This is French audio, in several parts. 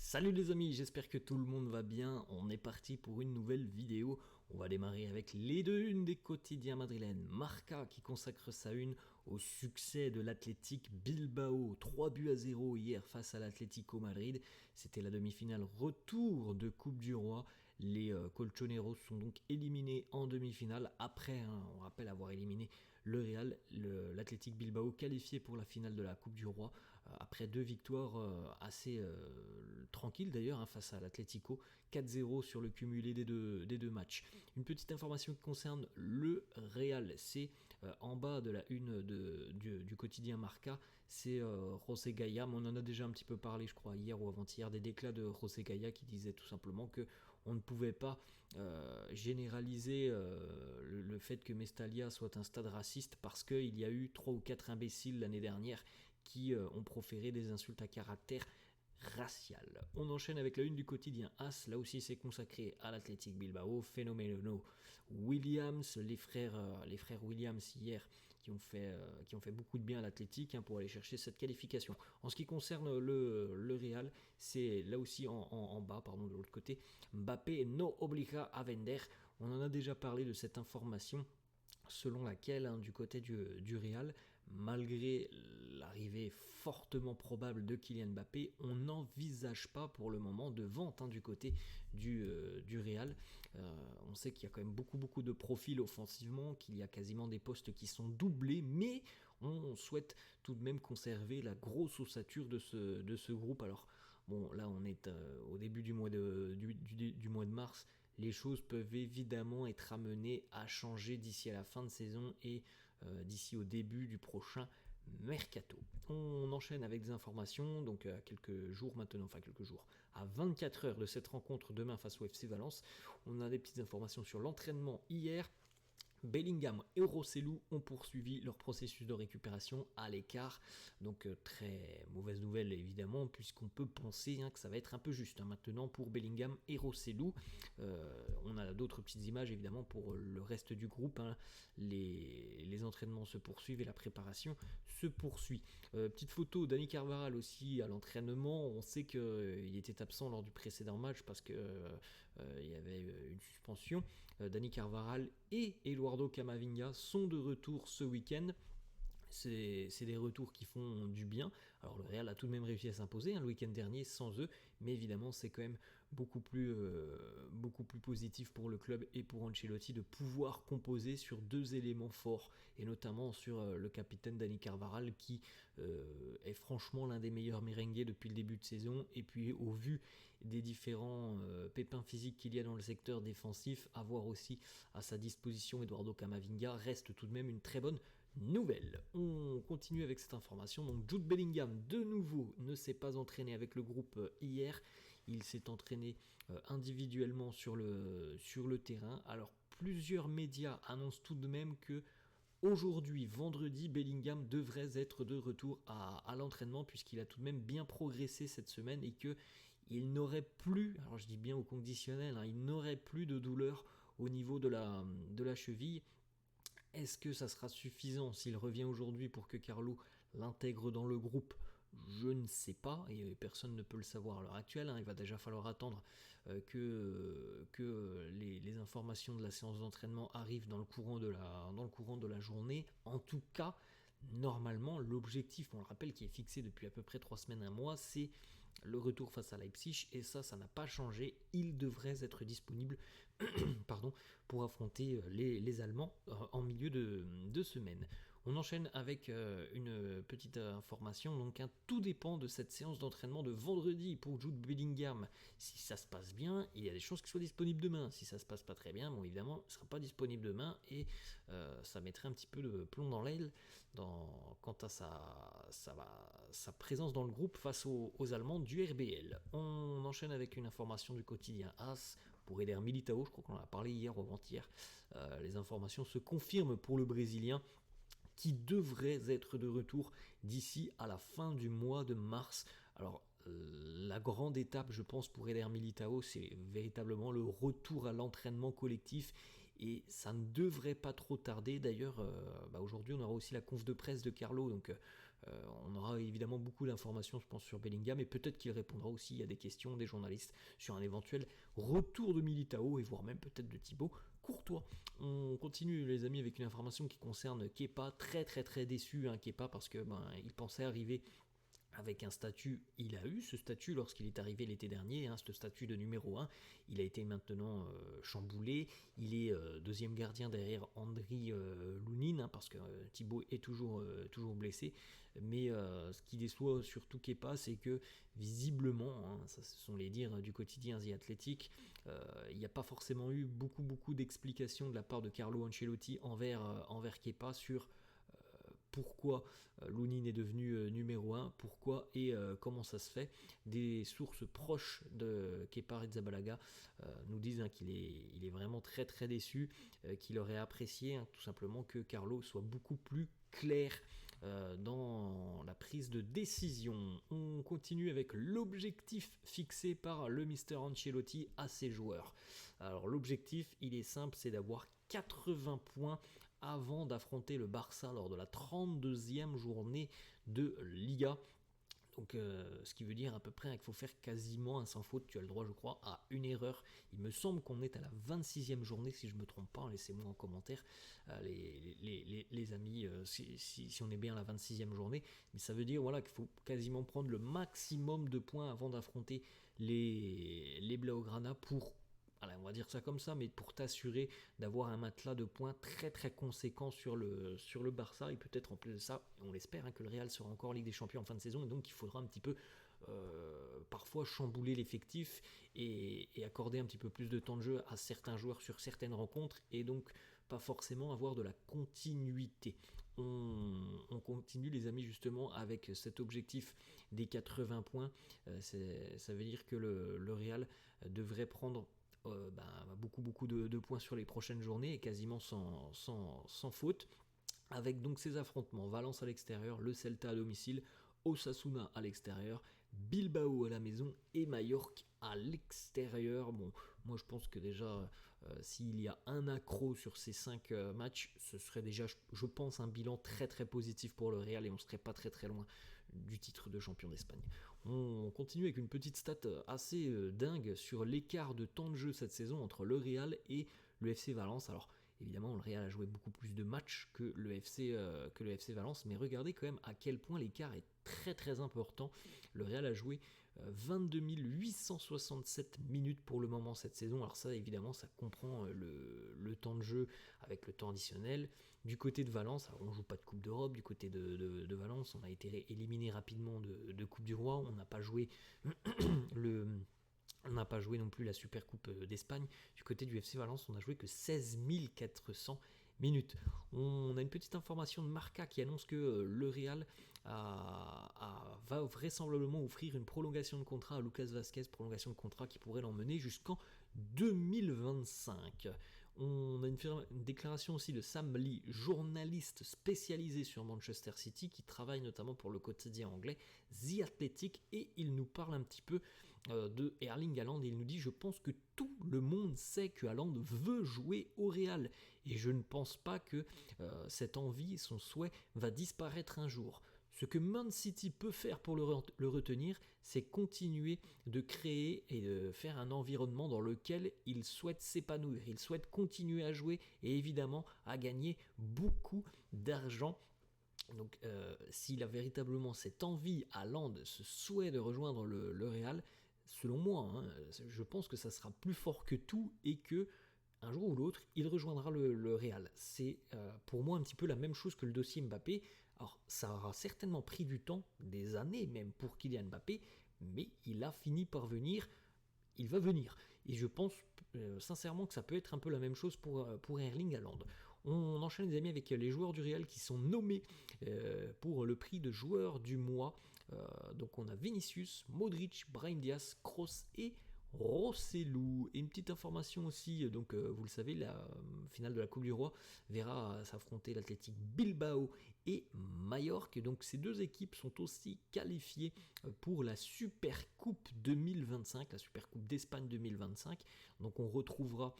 Salut les amis, j'espère que tout le monde va bien. On est parti pour une nouvelle vidéo. On va démarrer avec les deux unes des quotidiens madrilènes. Marca qui consacre sa une au succès de l'Athletic Bilbao. 3-0 hier face à l'Atlético Madrid. C'était la demi-finale retour de Coupe du Roi. Les Colchoneros sont donc éliminés en demi-finale après, on rappelle avoir éliminé le Real, l'Athletic Bilbao qualifié pour la finale de la Coupe du Roi après deux victoires assez tranquilles d'ailleurs face à l'Atlético, 4-0 sur le cumulé des deux matchs. Une petite information qui concerne le Real, c'est en bas de la une du quotidien Marca, c'est José Gaya, mais on en a déjà un petit peu parlé je crois hier ou avant-hier, des déclats de José Gaya qui disait tout simplement que on ne pouvait pas généraliser le fait que Mestalla soit un stade raciste parce qu'il y a eu 3 ou 4 imbéciles l'année dernière qui ont proféré des insultes à caractère racial. On enchaîne avec la une du quotidien AS, là aussi c'est consacré à l'Athletic Bilbao, Phénoménal Williams, les frères Williams hier qui ont fait beaucoup de bien à l'Athletic pour aller chercher cette qualification. En ce qui concerne le Real, c'est là aussi en bas, de l'autre côté, Mbappé no obliga a vender. On en a déjà parlé de cette information selon laquelle, du côté du Real, malgré l'arrivée fortement probable de Kylian Mbappé, on n'envisage pas pour le moment de vente du côté du Real. On sait qu'il y a quand même beaucoup de profils offensivement, qu'il y a quasiment des postes qui sont doublés, mais on souhaite tout de même conserver la grosse ossature de ce groupe. Alors bon, là on est au début du mois de mars. Les choses peuvent évidemment être amenées à changer d'ici à la fin de saison et d'ici au début du prochain mercato. On enchaîne avec des informations, donc à quelques jours, à 24 heures de cette rencontre demain face au FC Valence. On a des petites informations sur l'entraînement hier. Bellingham et Rossellou ont poursuivi leur processus de récupération à l'écart, donc très mauvaise nouvelle évidemment, puisqu'on peut penser que ça va être un peu juste maintenant pour Bellingham et Rossellou. On a d'autres petites images évidemment pour le reste du groupe, les entraînements se poursuivent et la préparation se poursuit. Petite photo, Dani Carvajal aussi à l'entraînement, on sait qu'il était absent lors du précédent match parce que il y avait une suspension. Dani Carvajal et Eduardo Camavinga sont de retour ce week-end. C'est des retours qui font du bien. Alors le Real a tout de même réussi à s'imposer le week-end dernier sans eux, mais évidemment c'est quand même beaucoup plus positif pour le club et pour Ancelotti de pouvoir composer sur deux éléments forts, et notamment sur le capitaine Dani Carvajal qui est franchement l'un des meilleurs merengues depuis le début de saison, et puis au vu des différents pépins physiques qu'il y a dans le secteur défensif, avoir aussi à sa disposition Eduardo Camavinga reste tout de même une très bonne nouvelle. On continue avec cette information. Donc Jude Bellingham de nouveau ne s'est pas entraîné avec le groupe hier. Il s'est entraîné individuellement sur le terrain. Alors plusieurs médias annoncent tout de même que aujourd'hui, vendredi, Bellingham devrait être de retour à l'entraînement, puisqu'il a tout de même bien progressé cette semaine et que il n'aurait plus, alors je dis bien au conditionnel, il n'aurait plus de douleur au niveau de la cheville. Est-ce que ça sera suffisant s'il revient aujourd'hui pour que Carlo l'intègre dans le groupe ? Je ne sais pas, et personne ne peut le savoir à l'heure actuelle. Il va déjà falloir attendre que les informations de la séance d'entraînement arrivent dans le courant de la journée. En tout cas, normalement, l'objectif, on le rappelle, qui est fixé depuis à peu près 3 semaines, un mois, c'est le retour face à Leipzig, et ça n'a pas changé. Il devrait être disponible pour affronter les Allemands en milieu de semaine. On enchaîne avec une petite information, donc tout dépend de cette séance d'entraînement de vendredi pour Jude Bellingham. Si ça se passe bien, il y a des chances qu'il soit disponible demain. Si ça se passe pas très bien, bon évidemment, il ne sera pas disponible demain, et ça mettrait un petit peu de plomb dans l'aile quant à sa présence dans le groupe face aux Allemands du RBL. On enchaîne avec une information du quotidien AS pour Eder Militao, je crois qu'on en a parlé hier ou avant-hier. Les informations se confirment pour le Brésilien, qui devrait être de retour d'ici à la fin du mois de mars. Alors la grande étape, je pense, pour Eder Militao, c'est véritablement le retour à l'entraînement collectif, et ça ne devrait pas trop tarder. D'ailleurs, aujourd'hui on aura aussi la conf de presse de Carlo, donc On aura évidemment beaucoup d'informations, je pense, sur Bellingham, et peut-être qu'il répondra aussi à des questions des journalistes sur un éventuel retour de Militao, et voire même peut-être de Thibaut Courtois. On continue, les amis, avec une information qui concerne Kepa. Très très très déçu, hein, Kepa, parce que il pensait arriver avec un statut. Il a eu ce statut lorsqu'il est arrivé l'été dernier, hein, ce statut de numéro 1. Il a été maintenant chamboulé. Il est deuxième gardien derrière Andriy Lounine, hein, parce que Thibaut est toujours blessé. Mais ce qui déçoit surtout Kepa, c'est que visiblement, hein, ça ce sont les dires du quotidien The Athletic, il n'y a pas forcément eu beaucoup d'explications de la part de Carlo Ancelotti envers Kepa sur pourquoi Lounine est devenu numéro 1, pourquoi et comment ça se fait. Des sources proches de Kepa Arrizabalaga nous disent, hein, qu'il est vraiment très très déçu, qu'il aurait apprécié, hein, tout simplement que Carlo soit beaucoup plus clair dans la prise de décision. On continue avec l'objectif fixé par le Mister Ancelotti à ses joueurs. Alors l'objectif, il est simple, c'est d'avoir 80 points avant d'affronter le Barça lors de la 32e journée de Liga. Donc, ce qui veut dire à peu près qu'il faut faire quasiment un sans faute. Tu as le droit, je crois, à une erreur. Il me semble qu'on est à la 26e journée, si je ne me trompe pas. Laissez-moi en commentaire, les amis, si on est bien à la 26e journée. Mais ça veut dire, voilà, qu'il faut quasiment prendre le maximum de points avant d'affronter les Blaugrana pour, on va dire ça comme ça, mais pour t'assurer d'avoir un matelas de points très très conséquent sur le Barça, et peut-être en plus de ça, on l'espère, hein, que le Real sera encore en Ligue des Champions en fin de saison, et donc il faudra un petit peu parfois chambouler l'effectif et accorder un petit peu plus de temps de jeu à certains joueurs sur certaines rencontres, et donc pas forcément avoir de la continuité. On continue, les amis, justement avec cet objectif des 80 points. Ça veut dire que le Real devrait prendre beaucoup de points sur les prochaines journées, et quasiment sans faute, avec donc ces affrontements: Valence à l'extérieur, le Celta à domicile, Osasuna à l'extérieur, Bilbao à la maison et Majorque à l'extérieur. Bon, moi je pense que déjà, s'il y a un accro sur ces 5 matchs, ce serait déjà, je pense, un bilan très très positif pour le Real, et on ne serait pas très très loin du titre de champion d'Espagne. On continue avec une petite stat assez dingue sur l'écart de temps de jeu cette saison entre le Real et le FC Valence. Alors évidemment, le Real a joué beaucoup plus de matchs que le FC Valence, mais regardez quand même à quel point l'écart est très très important. Le Real a joué 22 867 minutes pour le moment cette saison. Alors ça, évidemment, ça comprend le temps de jeu avec le temps additionnel. Du côté de Valence, alors on ne joue pas de Coupe d'Europe. Du côté de Valence, on a été éliminé rapidement de Coupe du Roi. On n'a pas joué on n'a pas joué non plus la Super Coupe d'Espagne. Du côté du FC Valence, on n'a joué que 16 400 minutes. On a une petite information de Marca qui annonce que le Real va vraisemblablement offrir une prolongation de contrat à Lucas Vazquez, prolongation de contrat qui pourrait l'emmener jusqu'en 2025. On a une déclaration aussi de Sam Lee, journaliste spécialisé sur Manchester City, qui travaille notamment pour le quotidien anglais The Athletic, et il nous parle un petit peu de Erling Haaland, et il nous dit: je pense que tout le monde sait que Haaland veut jouer au Real, et je ne pense pas que cette envie et son souhait va disparaître un jour. Ce que Man City peut faire pour le retenir, c'est continuer de créer et de faire un environnement dans lequel il souhaite s'épanouir, il souhaite continuer à jouer et évidemment à gagner beaucoup d'argent. Donc s'il a véritablement cette envie, Haaland, ce souhait de rejoindre le Real, selon moi, hein, je pense que ça sera plus fort que tout, et que un jour ou l'autre, il rejoindra le Real. C'est pour moi un petit peu la même chose que le dossier Mbappé. Alors, ça aura certainement pris du temps, des années même, pour Kylian Mbappé, mais il a fini par venir. Il va venir. Et je pense sincèrement que ça peut être un peu la même chose pour Erling Haaland. On enchaîne, les amis, avec les joueurs du Real qui sont nommés pour le prix de joueur du mois. Donc on a Vinicius, Modric, Brahim Diaz, Kroos et Rossellou. Et une petite information aussi, donc vous le savez, la finale de la Coupe du Roi verra s'affronter l'Athletic Bilbao et Majorque. Donc ces deux équipes sont aussi qualifiées pour la Super Coupe 2025, la Super Coupe d'Espagne 2025. Donc on retrouvera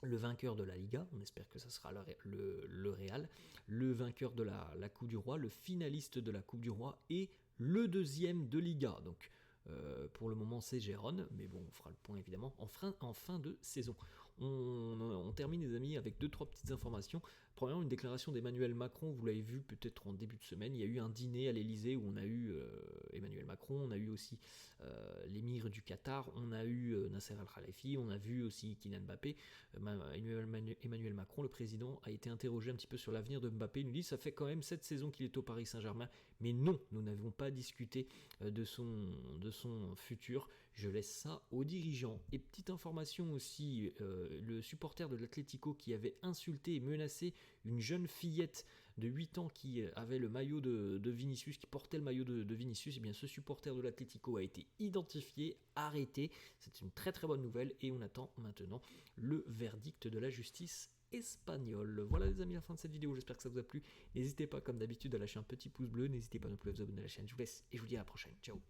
le vainqueur de la Liga, on espère que ça sera le Real, le vainqueur de la Coupe du Roi, le finaliste de la Coupe du Roi et le deuxième de Liga. Donc pour le moment c'est Gérone, mais bon on fera le point évidemment en fin de saison. On termine les amis avec 2-3 petites informations. Premièrement, une déclaration d'Emmanuel Macron, vous l'avez vu peut-être en début de semaine, il y a eu un dîner à l'Elysée où on a eu Emmanuel Macron, on a eu aussi l'émir du Qatar, on a eu Nasser Al-Khelaifi, on a vu aussi Kylian Mbappé. Emmanuel Macron, le président, a été interrogé un petit peu sur l'avenir de Mbappé. Il nous dit ça fait quand même 7 saisons qu'il est au Paris Saint-Germain, mais non, nous n'avons pas discuté de son futur. Je laisse ça aux dirigeants. Et petite information aussi, le supporter de l'Atlético qui avait insulté et menacé une jeune fillette de 8 ans qui avait le maillot de Vinicius, qui portait le maillot de Vinicius, et bien ce supporter de l'Atlético a été identifié, arrêté. C'est une très très bonne nouvelle et on attend maintenant le verdict de la justice espagnole. Voilà les amis, la fin de cette vidéo, j'espère que ça vous a plu. N'hésitez pas comme d'habitude à lâcher un petit pouce bleu, n'hésitez pas non plus à vous abonner à la chaîne. Je vous laisse et je vous dis à la prochaine. Ciao.